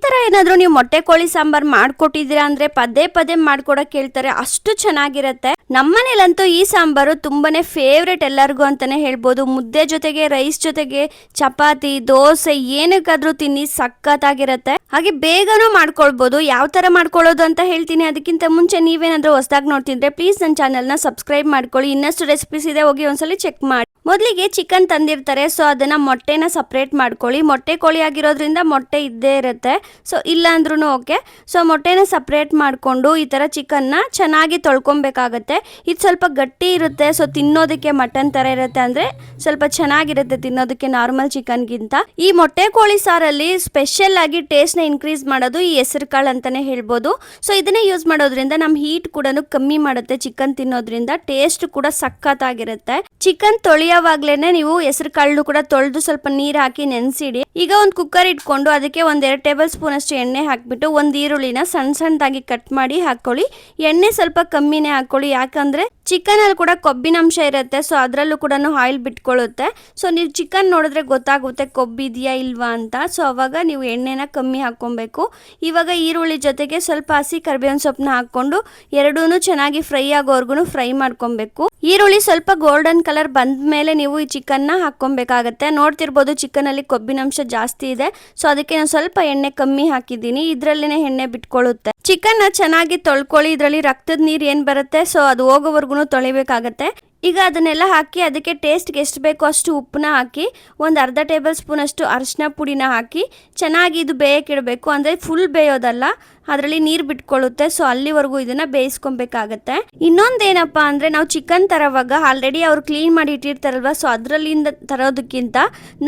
ತರ ಏನಾದರೂ ನೀವು ಮೊಟ್ಟೆ ಕೋಳಿ ಸಾಂಬಾರ್ ಮಾಡ್ಕೊಟ್ಟಿದ್ದೀರಾ ಅಂದ್ರೆ ಪದೇ ಪದೇ ಮಾಡ್ಕೊಡಕ್ಕೆ ಹೇಳ್ತಾರೆ, ಅಷ್ಟು ಚೆನ್ನಾಗಿರುತ್ತೆ. ನಮ್ಮನೇಲಂತೂ ಈ ಸಾಂಬಾರು ತುಂಬಾನೇ ಫೇವ್ರೆಟ್ ಎಲ್ಲರಿಗೂ ಅಂತಾನೆ ಹೇಳ್ಬೋದು. ಮುದ್ದೆ ಜೊತೆಗೆ, ರೈಸ್ ಜೊತೆಗೆ, ಚಪಾತಿ, ದೋಸೆ ಏನಕ್ಕಾದ್ರೂ ತಿನ್ನಿ, ಸಖತ್ತಾಗಿರುತ್ತೆ. ಹಾಗೆ ಬೇಗನೂ ಮಾಡ್ಕೊಳ್ಬೋದು. ಯಾವ ತರ ಮಾಡ್ಕೊಳ್ಳೋದು ಅಂತ ಹೇಳ್ತೀನಿ. ಅದಕ್ಕಿಂತ ಮುಂಚೆ ನೀವೇನಾದ್ರೂ ಹೊಸದಾಗಿ ನೋಡ್ತಿದ್ರೆ ಪ್ಲೀಸ್ ನನ್ನ ಚಾನಲ್ನ ಸಬ್ಸ್ಕ್ರೈಬ್ ಮಾಡ್ಕೊಳ್ಳಿ. ಇನ್ನಷ್ಟು ರೆಸಿಪೀಸ್ ಇದೆ, ಹೋಗಿ ಒಂದ್ಸಲಿ ಚೆಕ್ ಮಾಡಿ. ಮೊದಲಿಗೆ ಚಿಕನ್ ತಂದಿರ್ತಾರೆ, ಸೊ ಅದನ್ನ ಮೊಟ್ಟೆನ ಸಪ್ರೇಟ್ ಮಾಡ್ಕೊಳ್ಳಿ. ಮೊಟ್ಟೆ ಕೋಳಿ ಆಗಿರೋದ್ರಿಂದ ಮೊಟ್ಟೆ ಇದ್ದೇ ಇರುತ್ತೆ, ಸೊ ಇಲ್ಲ ಅಂದ್ರೂ ಓಕೆ. ಸೊ ಮೊಟ್ಟೆನ ಸಪ್ರೇಟ್ ಮಾಡಿಕೊಂಡು ಈ ಥರ ಚಿಕನ್ನ ಚೆನ್ನಾಗಿ ತೊಳ್ಕೊಬೇಕಾಗತ್ತೆ. ಇದು ಸ್ವಲ್ಪ ಗಟ್ಟಿ ಇರುತ್ತೆ, ಸೊ ತಿನ್ನೋದಕ್ಕೆ ಮಟನ್ ಥರ ಇರುತ್ತೆ, ಅಂದರೆ ಸ್ವಲ್ಪ ಚೆನ್ನಾಗಿರುತ್ತೆ ತಿನ್ನೋದಕ್ಕೆ ನಾರ್ಮಲ್ ಚಿಕನ್ಗಿಂತ. ಈ ಮೊಟ್ಟೆ ಕೋಳಿ ಸಾರಲ್ಲಿ ಸ್ಪೆಷಲ್ ಆಗಿ ಟೇಸ್ಟ್ನ ಇನ್ಕ್ರೀಸ್ ಮಾಡೋದು ಈ ಹೆಸರು ಕಾಳು ಅಂತಲೇ ಹೇಳ್ಬೋದು. ಸೊ ಇದನ್ನೇ ಯೂಸ್ ಮಾಡೋದ್ರಿಂದ ನಮ್ಮ ಹೀಟ್ ಕೂಡ ಕಮ್ಮಿ ಮಾಡುತ್ತೆ. ಚಿಕನ್ ತಿನ್ನೋದ್ರಿಂದ ಟೇಸ್ಟ್ ಕೂಡ ಸಖತ್ತಾಗಿರುತ್ತೆ. ಚಿಕನ್ ತೊಳೆಯೋವಾಗ್ಲೇನೆ ನೀವು ಹೆಸರು ಕಾಳು ಕೂಡ ತೊಳೆದು ಸ್ವಲ್ಪ ನೀರು ಹಾಕಿ ನೆನೆಸಿಡಿ. ಈಗ ಒಂದು ಕುಕ್ಕರ್ ಇಟ್ಕೊಂಡು ಅದಕ್ಕೆ 1-2 ಟೇಬಲ್ ಸ್ಪೂನ್ ಅಷ್ಟು ಎಣ್ಣೆ ಹಾಕ್ಬಿಟ್ಟು ಒಂದು ಈರುಳ್ಳಿನ ಸಣ್ಣ ಸಣ್ಣದಾಗಿ ಕಟ್ ಮಾಡಿ ಹಾಕೊಳ್ಳಿ. ಎಣ್ಣೆ ಸ್ವಲ್ಪ ಕಮ್ಮಿನೇ ಹಾಕೊಳ್ಳಿ, ಯಾಕಂದ್ರೆ ಚಿಕನ್ ಅಲ್ಲಿ ಕೂಡ ಕೊಬ್ಬಿನ ಅಂಶ ಇರುತ್ತೆ, ಸೊ ಅದರಲ್ಲೂ ಕೂಡ ಆಯಿಲ್ ಬಿಟ್ಕೊಳ್ಳುತ್ತೆ. ಸೊ ನೀವು ಚಿಕನ್ ನೋಡಿದ್ರೆ ಗೊತ್ತಾಗುತ್ತೆ ಕೊಬ್ಬಿದೆಯಾ ಇಲ್ವಾ ಅಂತ. ಸೊ ಅವಾಗ ನೀವು ಎಣ್ಣೆನ ಕಮ್ಮಿ ಹಾಕೊಬೇಕು. ಇವಾಗ ಈರುಳ್ಳಿ ಜೊತೆಗೆ ಸ್ವಲ್ಪ ಹಸಿ ಕರಿಬೇವಿನ ಸೊಪ್ಪನ್ನ ಹಾಕೊಂಡು ಎರಡೂ ಚೆನ್ನಾಗಿ ಫ್ರೈ ಆಗೋವರೆಗೂ ಫ್ರೈ ಮಾಡ್ಕೊಬೇಕು. ಈರುಳ್ಳಿ ಸ್ವಲ್ಪ ಗೋಲ್ಡನ್ ಕಲರ್ ಬಂದ ಮೇಲೆ ನೀವು ಈ ಚಿಕನ್ನ ಹಾಕೊಬೇಕಾಗತ್ತೆ. ನೋಡ್ತಿರ್ಬೋದು ಚಿಕನ್ ಅಲ್ಲಿ ಕೊಬ್ಬಿನಂಶ ಜಾಸ್ತಿ ಇದೆ, ಸೊ ಅದಕ್ಕೆ ನಾನು ಸ್ವಲ್ಪ ಎಣ್ಣೆ ಕಮ್ಮಿ ಹಾಕಿದ್ದೀನಿ. ಇದ್ರಲ್ಲಿನೇ ಎಣ್ಣೆ ಬಿಟ್ಕೊಳ್ಳುತ್ತೆ. ಚಿಕನ್ನ ಚೆನ್ನಾಗಿ ತೊಳ್ಕೊಳ್ಳಿ. ಇದರಲ್ಲಿ ರಕ್ತದ ನೀರು ಏನು ಬರುತ್ತೆ, ಸೊ ಅದು ಹೋಗೋವರೆಗೂ ತೊಳಿಬೇಕಾಗತ್ತೆ. ಈಗ ಅದನ್ನೆಲ್ಲ ಹಾಕಿ ಅದಕ್ಕೆ ಟೇಸ್ಟ್ಗೆ ಎಷ್ಟು ಬೇಕೋ ಅಷ್ಟು ಉಪ್ಪನ್ನ ಹಾಕಿ, ಒಂದು ಅರ್ಧ ಟೇಬಲ್ ಸ್ಪೂನ್ ಅಷ್ಟು ಅರಿಶಿನ ಪುಡಿನ ಹಾಕಿ ಚೆನ್ನಾಗಿ ಇದು ಬೇಯಕ್ಕಿಡಬೇಕು. ಅಂದರೆ ಫುಲ್ ಬೇಯೋದಲ್ಲ, ಅದರಲ್ಲಿ ನೀರು ಬಿಟ್ಕೊಳ್ಳುತ್ತೆ, ಸೊ ಅಲ್ಲಿವರೆಗೂ ಇದನ್ನ ಬೇಯಿಸ್ಕೊಬೇಕಾಗತ್ತೆ. ಇನ್ನೊಂದೇನಪ್ಪ ಅಂದರೆ ನಾವು ಚಿಕನ್ ತರೋವಾಗ ಆಲ್ರೆಡಿ ಅವ್ರು ಕ್ಲೀನ್ ಮಾಡಿ ಇಟ್ಟಿರ್ತಾರಲ್ವ, ಸೊ ಅದರಲ್ಲಿಂದ ತರೋದಕ್ಕಿಂತ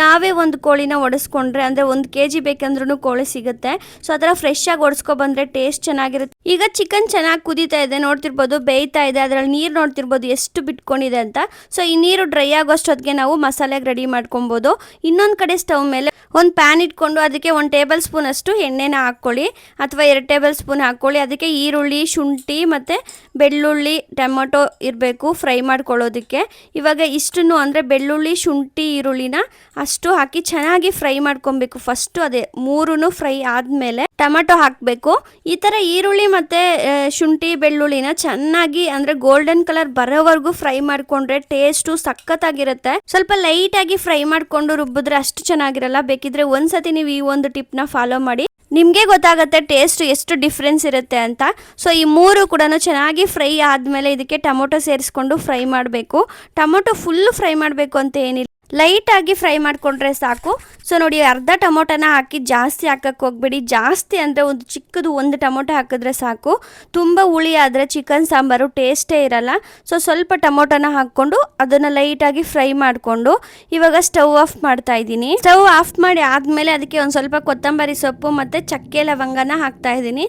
ನಾವೇ ಒಂದು ಕೋಳಿನ ಒಡಿಸ್ಕೊಂಡ್ರೆ, ಅಂದರೆ 1 kg ಬೇಕಂದ್ರೂ ಕೋಳಿ ಸಿಗುತ್ತೆ, ಸೊ ಅದರ ಫ್ರೆಶ್ ಆಗಿ ಒಡಿಸ್ಕೊಬಂದ್ರೆ ಟೇಸ್ಟ್ ಚೆನ್ನಾಗಿರುತ್ತೆ. ಈಗ ಚಿಕನ್ ಚೆನ್ನಾಗಿ ಕುದೀತಾ ಇದೆ, ನೋಡ್ತಿರ್ಬೋದು ಬೇಯ್ತಾ ಇದೆ. ಅದರಲ್ಲಿ ನೀರು ನೋಡ್ತಿರ್ಬೋದು ಎಷ್ಟು ಬಿಟ್ಕೊಂಡಿದೆ ಅಂತ. ಸೊ ಈ ನೀರು ಡ್ರೈ ಆಗೋಷ್ಟೊತ್ತಿಗೆ ನಾವು ಮಸಾಲೆಗೆ ರೆಡಿ ಮಾಡ್ಕೊಬೋದು. ಇನ್ನೊಂದು ಕಡೆ ಸ್ಟವ್ ಮೇಲೆ ಒಂದು ಪ್ಯಾನ್ ಇಟ್ಕೊಂಡು ಅದಕ್ಕೆ 1 ಟೇಬಲ್ ಸ್ಪೂನ್ ಅಷ್ಟು ಎಣ್ಣೆನ ಹಾಕ್ಕೊಳ್ಳಿ, ಅಥವಾ 2 ಟೇಬಲ್ ಸ್ಪೂನ್ ಹಾಕ್ಕೊಳ್ಳಿ. ಅದಕ್ಕೆ ಈರುಳ್ಳಿ, ಶುಂಠಿ ಮತ್ತು ಬೆಳ್ಳುಳ್ಳಿ, ಟೊಮೊಟೊ ಇರಬೇಕು ಫ್ರೈ ಮಾಡ್ಕೊಳ್ಳೋದಕ್ಕೆ. ಇವಾಗ ಇಷ್ಟನ್ನು ಅಂದರೆ ಬೆಳ್ಳುಳ್ಳಿ, ಶುಂಠಿ, ಈರುಳ್ಳಿನ ಅಷ್ಟು ಹಾಕಿ ಚೆನ್ನಾಗಿ ಫ್ರೈ ಮಾಡ್ಕೊಬೇಕು. ಫಸ್ಟು ಅದೇ 3 ಫ್ರೈ ಆದಮೇಲೆ ಟೊಮೊಟೊ ಹಾಕಬೇಕು. ಈ ಥರ ಈರುಳ್ಳಿ ಮತ್ತು ಶುಂಠಿ, ಬೆಳ್ಳುಳ್ಳಿನ ಚೆನ್ನಾಗಿ ಅಂದರೆ ಗೋಲ್ಡನ್ ಕಲರ್ ಬರೋವರೆಗೂ ಫ್ರೈ ಮಾಡಿಕೊಂಡ್ರೆ ಟೇಸ್ಟು ಸಖತ್ತಾಗಿರುತ್ತೆ. ಸ್ವಲ್ಪ ಲೈಟಾಗಿ ಫ್ರೈ ಮಾಡಿಕೊಂಡು ರುಬ್ಬಿದ್ರೆ ಅಷ್ಟು ಚೆನ್ನಾಗಿರಲ್ಲ. ಬೇಕಿದ್ರೆ ಒಂದ್ಸತಿ ನೀವು ಈ ಒಂದು ಟಿಪ್ನ ಫಾಲೋ ಮಾಡಿ, ನಿಮಗೆ ಗೊತ್ತಾಗುತ್ತೆ ಟೇಸ್ಟ್ ಎಷ್ಟು ಡಿಫ್ರೆನ್ಸ್ ಇರುತ್ತೆ ಅಂತ. ಸೊ ಈ 3 ಕೂಡ ಚೆನ್ನಾಗಿ ಫ್ರೈ ಆದಮೇಲೆ ಇದಕ್ಕೆ ಟೊಮೊಟೊ ಸೇರಿಸ್ಕೊಂಡು ಫ್ರೈ ಮಾಡಬೇಕು. ಟೊಮೊಟೊ ಫುಲ್ಲು ಫ್ರೈ ಮಾಡಬೇಕು ಅಂತ ಏನಿಲ್ಲ, ಲೈಟಾಗಿ ಫ್ರೈ ಮಾಡಿಕೊಂಡ್ರೆ ಸಾಕು. ಸೊ ನೋಡಿ, ಅರ್ಧ ಟೊಮೊಟೊನ ಹಾಕಿ ಜಾಸ್ತಿ ಹಾಕಕ್ಕೆ ಹೋಗ್ಬೇಡಿ. ಜಾಸ್ತಿ ಅಂದರೆ ಒಂದು ಚಿಕ್ಕದು 1 ಟೊಮೊಟೊ ಹಾಕಿದ್ರೆ ಸಾಕು. ತುಂಬ ಹುಳಿ ಆದರೆ ಚಿಕನ್ ಸಾಂಬಾರು ಟೇಸ್ಟೇ ಇರಲ್ಲ. ಸೊ ಸ್ವಲ್ಪ ಟೊಮೊಟೊನ ಹಾಕ್ಕೊಂಡು ಅದನ್ನು ಲೈಟಾಗಿ ಫ್ರೈ ಮಾಡಿಕೊಂಡು ಇವಾಗ ಸ್ಟವ್ ಆಫ್ ಮಾಡ್ತಾ ಇದ್ದೀನಿ. ಸ್ಟವ್ ಆಫ್ ಮಾಡಿ ಆದಮೇಲೆ ಅದಕ್ಕೆ ಒಂದು ಸ್ವಲ್ಪ ಕೊತ್ತಂಬರಿ ಸೊಪ್ಪು ಮತ್ತು ಚಕ್ಕೆ ಲವಂಗನ ಹಾಕ್ತಾ ಇದ್ದೀನಿ.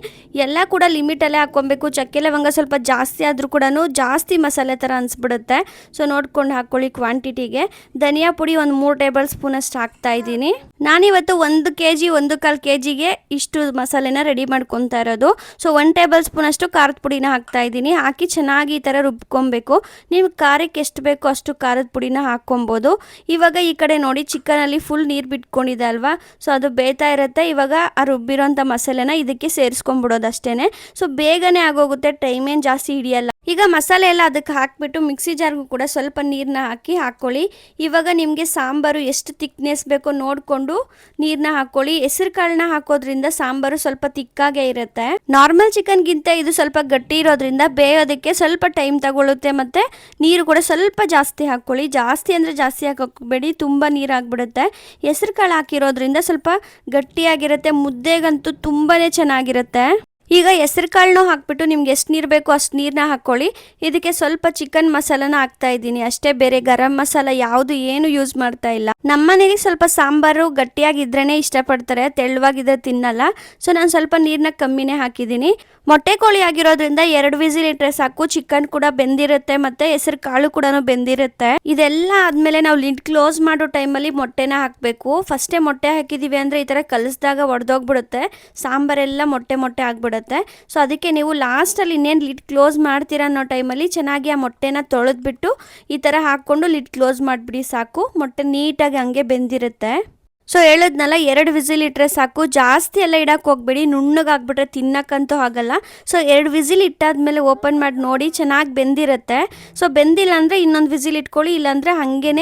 ಎಲ್ಲ ಕೂಡ ಲಿಮಿಟಲ್ಲೇ ಹಾಕ್ಕೊಬೇಕು. ಚಕ್ಕೆ ಲವಂಗ ಸ್ವಲ್ಪ ಜಾಸ್ತಿ ಆದರೂ ಕೂಡ ಜಾಸ್ತಿ ಮಸಾಲೆ ಥರ ಅನಿಸ್ಬಿಡುತ್ತೆ. ಸೊ ನೋಡ್ಕೊಂಡು ಹಾಕ್ಕೊಳ್ಳಿ ಕ್ವಾಂಟಿಟಿಗೆ. ಧನಿಯಾ ಪುಡಿ ಒಂದು 3 ಟೇಬಲ್ ಸ್ಪೂನ್ ಅಷ್ಟು ಹಾಕ್ತಾ ಇದ್ದೀನಿ. ನಾನಿವತ್ತು 1 kg 1/4 kgಗೆ ಇಷ್ಟು ಮಸಾಲೆನ ರೆಡಿ ಮಾಡ್ಕೊತಾ ಇರೋದು. ಸೊ 1 ಟೇಬಲ್ ಸ್ಪೂನ್ ಅಷ್ಟು ಖಾರದ ಪುಡಿನ ಹಾಕ್ತಾ ಇದ್ದೀನಿ. ಹಾಕಿ ಚೆನ್ನಾಗಿ ಈ ಥರ ರುಬ್ಕೊಬೇಕು. ನೀವು ಖಾರಕ್ಕೆ ಎಷ್ಟು ಬೇಕೋ ಅಷ್ಟು ಖಾರದ ಪುಡಿನ ಹಾಕ್ಕೊಬೋದು. ಇವಾಗ ಈ ಕಡೆ ನೋಡಿ, ಚಿಕನಲ್ಲಿ ಫುಲ್ ನೀರು ಬಿಟ್ಕೊಂಡಿದೆ ಅಲ್ವಾ, ಸೊ ಅದು ಬೇಯ್ತಾ ಇರುತ್ತೆ. ಇವಾಗ ಆ ರುಬ್ಬಿರೋಂಥ ಮಸಾಲೆನ ಇದಕ್ಕೆ ಸೇರಿಸ್ಕೊಂಡ್ಬಿಡೋದು ಅಷ್ಟೇ. ಸೊ ಬೇಗನೆ ಆಗೋಗುತ್ತೆ, ಟೈಮ್ ಏನು ಜಾಸ್ತಿ ಹಿಡಿಯಲ್ಲ. ಈಗ ಮಸಾಲೆ ಎಲ್ಲ ಅದಕ್ಕೆ ಹಾಕಿಬಿಟ್ಟು ಮಿಕ್ಸಿ ಜಾರ್ಗೂ ಕೂಡ ಸ್ವಲ್ಪ ನೀರನ್ನ ಹಾಕ್ಕೊಳ್ಳಿ. ಇವಾಗ ನಿಮಗೆ ಸಾಂಬಾರು ಎಷ್ಟು ತಿಕ್ನೆಸ್ ಬೇಕೋ ನೋಡಿಕೊಂಡು ನೀರನ್ನ ಹಾಕ್ಕೊಳ್ಳಿ. ಹೆಸರು ಕಾಳನ್ನ ಹಾಕೋದ್ರಿಂದ ಸಾಂಬಾರು ಸ್ವಲ್ಪ ತಿಕ್ಕಾಗೇ ಇರುತ್ತೆ. ನಾರ್ಮಲ್ ಚಿಕನ್ಗಿಂತ ಇದು ಸ್ವಲ್ಪ ಗಟ್ಟಿ ಇರೋದ್ರಿಂದ ಬೇಯೋದಕ್ಕೆ ಸ್ವಲ್ಪ ಟೈಮ್ ತಗೊಳ್ಳುತ್ತೆ. ಮತ್ತು ನೀರು ಕೂಡ ಸ್ವಲ್ಪ ಜಾಸ್ತಿ ಹಾಕ್ಕೊಳ್ಳಿ. ಜಾಸ್ತಿ ಅಂದರೆ ಜಾಸ್ತಿ ಹಾಕೋಬೇಡಿ, ತುಂಬ ನೀರು ಆಗಿಬಿಡುತ್ತೆ. ಹೆಸರು ಕಾಳು ಹಾಕಿರೋದ್ರಿಂದ ಸ್ವಲ್ಪ ಗಟ್ಟಿಯಾಗಿರುತ್ತೆ, ಮುದ್ದೆಗಂತೂ ತುಂಬಾ ಚೆನ್ನಾಗಿರುತ್ತೆ. ಈಗ ಹೆಸರು ಕಾಳನ್ನು ಹಾಕ್ಬಿಟ್ಟು ನಿಮ್ಗೆ ಎಷ್ಟು ನೀರು ಬೇಕೋ ಅಷ್ಟು ನೀರನ್ನ ಹಾಕ್ಕೊಳ್ಳಿ. ಇದಕ್ಕೆ ಸ್ವಲ್ಪ ಚಿಕನ್ ಮಸಾಲನ ಹಾಕ್ತಾ ಇದ್ದೀನಿ ಅಷ್ಟೇ, ಬೇರೆ ಗರಂ ಮಸಾಲ ಯಾವುದು ಏನು ಯೂಸ್ ಮಾಡ್ತಾ ಇಲ್ಲ. ನಮ್ಮನೇಲಿ ಸ್ವಲ್ಪ ಸಾಂಬಾರು ಗಟ್ಟಿಯಾಗಿದ್ರೇ ಇಷ್ಟಪಡ್ತಾರೆ, ತೆಳುವಾಗಿದ್ರೆ ತಿನ್ನಲ್ಲ. ಸೊ ನಾನು ಸ್ವಲ್ಪ ನೀರನ್ನ ಕಮ್ಮಿನೇ ಹಾಕಿದ್ದೀನಿ. ಮೊಟ್ಟೆ ಕೋಳಿ ಆಗಿರೋದ್ರಿಂದ 2 ವಿಸಿಲ್ ಇಟ್ಟರೆ ಸಾಕು. ಚಿಕನ್ ಕೂಡ ಬೆಂದಿರುತ್ತೆ ಮತ್ತು ಹೆಸರು ಕಾಳು ಕೂಡ ಬೆಂದಿರುತ್ತೆ. ಇದೆಲ್ಲ ಆದಮೇಲೆ ನಾವು ಲಿಡ್ ಕ್ಲೋಸ್ ಮಾಡೋ ಟೈಮಲ್ಲಿ ಮೊಟ್ಟೆನ ಹಾಕಬೇಕು. ಫಸ್ಟೇ ಮೊಟ್ಟೆ ಹಾಕಿದ್ದೀವಿ ಅಂದರೆ ಈ ಥರ ಕಲಿಸಿದಾಗ ಒಡೆದೋಗ್ಬಿಡುತ್ತೆ, ಸಾಂಬಾರೆಲ್ಲ ಮೊಟ್ಟೆ ಆಗಿಬಿಡುತ್ತೆ. ಸೊ ಅದಕ್ಕೆ ನೀವು ಲಾಸ್ಟಲ್ಲಿ ಇನ್ನೇನು ಲಿಡ್ ಕ್ಲೋಸ್ ಮಾಡ್ತೀರಾ ಅನ್ನೋ ಟೈಮಲ್ಲಿ ಚೆನ್ನಾಗಿ ಆ ಮೊಟ್ಟೆನ ತೊಳೆದ್ಬಿಟ್ಟು ಈ ಥರ ಹಾಕ್ಕೊಂಡು ಲಿಡ್ ಕ್ಲೋಸ್ ಮಾಡಿಬಿಡಿ ಸಾಕು. ಮೊಟ್ಟೆ ನೀಟಾಗಿ ಹಂಗೆ ಬೆಂದಿರುತ್ತೆ. ಸೊ ಹೇಳಿದ್ನಲ್ಲ 2 ವಿಸಿಲ್ ಇಟ್ಟರೆ ಸಾಕು, ಜಾಸ್ತಿ ಎಲ್ಲ ಇಡಕ್ಕೆ ಹೋಗ್ಬೇಡಿ, ನುಣ್ಣಗಾಗ್ಬಿಟ್ರೆ ತಿನ್ನಕ್ಕಂತೂ ಆಗಲ್ಲ. ಸೊ 2 ವಿಸಿಲ್ ಇಟ್ಟಾದ್ಮೇಲೆ ಓಪನ್ ಮಾಡಿ ನೋಡಿ, ಚೆನ್ನಾಗಿ ಬೆಂದಿರುತ್ತೆ. ಸೊ ಬೆಂದಿಲ್ಲ ಅಂದರೆ ಇನ್ನೊಂದು ವಿಸಿಲ್ ಇಟ್ಕೊಳ್ಳಿ, ಇಲ್ಲಾಂದರೆ ಹಾಗೇ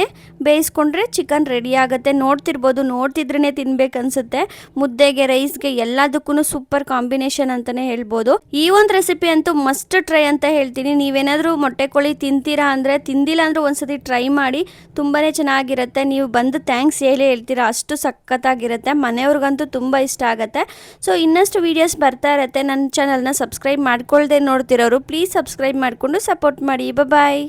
ಬೇಯಿಸ್ಕೊಂಡ್ರೆ ಚಿಕನ್ ರೆಡಿ ಆಗುತ್ತೆ. ನೋಡ್ತಿರ್ಬೋದು, ನೋಡ್ತಿದ್ರೇ ತಿನ್ಬೇಕನ್ಸುತ್ತೆ. ಮುದ್ದೆಗೆ, ರೈಸ್ಗೆ ಎಲ್ಲದಕ್ಕೂ ಸೂಪರ್ ಕಾಂಬಿನೇಷನ್ ಅಂತಲೇ ಹೇಳ್ಬೋದು. ಈ ಒಂದು ರೆಸಿಪಿ ಅಂತೂ ಮಸ್ಟ್ ಟ್ರೈ ಅಂತ ಹೇಳ್ತೀನಿ. ನೀವೇನಾದರೂ ಮೊಟ್ಟೆ ಕೋಳಿ ತಿಂತೀರಾ ಅಂದರೆ, ತಿಂದಿಲ್ಲ ಅಂದರೆ ಒಂದ್ಸತಿ ಟ್ರೈ ಮಾಡಿ, ತುಂಬಾ ಚೆನ್ನಾಗಿರುತ್ತೆ. ನೀವು ಬಂದು ಥ್ಯಾಂಕ್ಸ್ ಹೇಳ್ತೀರಾ, ಅಷ್ಟು ಸಖತ್ತಾಗಿರುತ್ತೆ. ಮನೆಯವ್ರಿಗಂತೂ ತುಂಬ ಇಷ್ಟ ಆಗುತ್ತೆ. ಸೊ ಇನ್ನಷ್ಟು ವೀಡಿಯೋಸ್ ಬರ್ತಾ ಇರುತ್ತೆ. ನನ್ನ ಚಾನಲ್ನ ಸಬ್ಸ್ಕ್ರೈಬ್ ಮಾಡ್ಕೊಳ್ದೆ ನೋಡ್ತಿರೋರು ಪ್ಲೀಸ್ ಸಬ್ಸ್ಕ್ರೈಬ್ ಮಾಡಿಕೊಂಡು ಸಪೋರ್ಟ್ ಮಾಡಿ. ಬಾಯ್.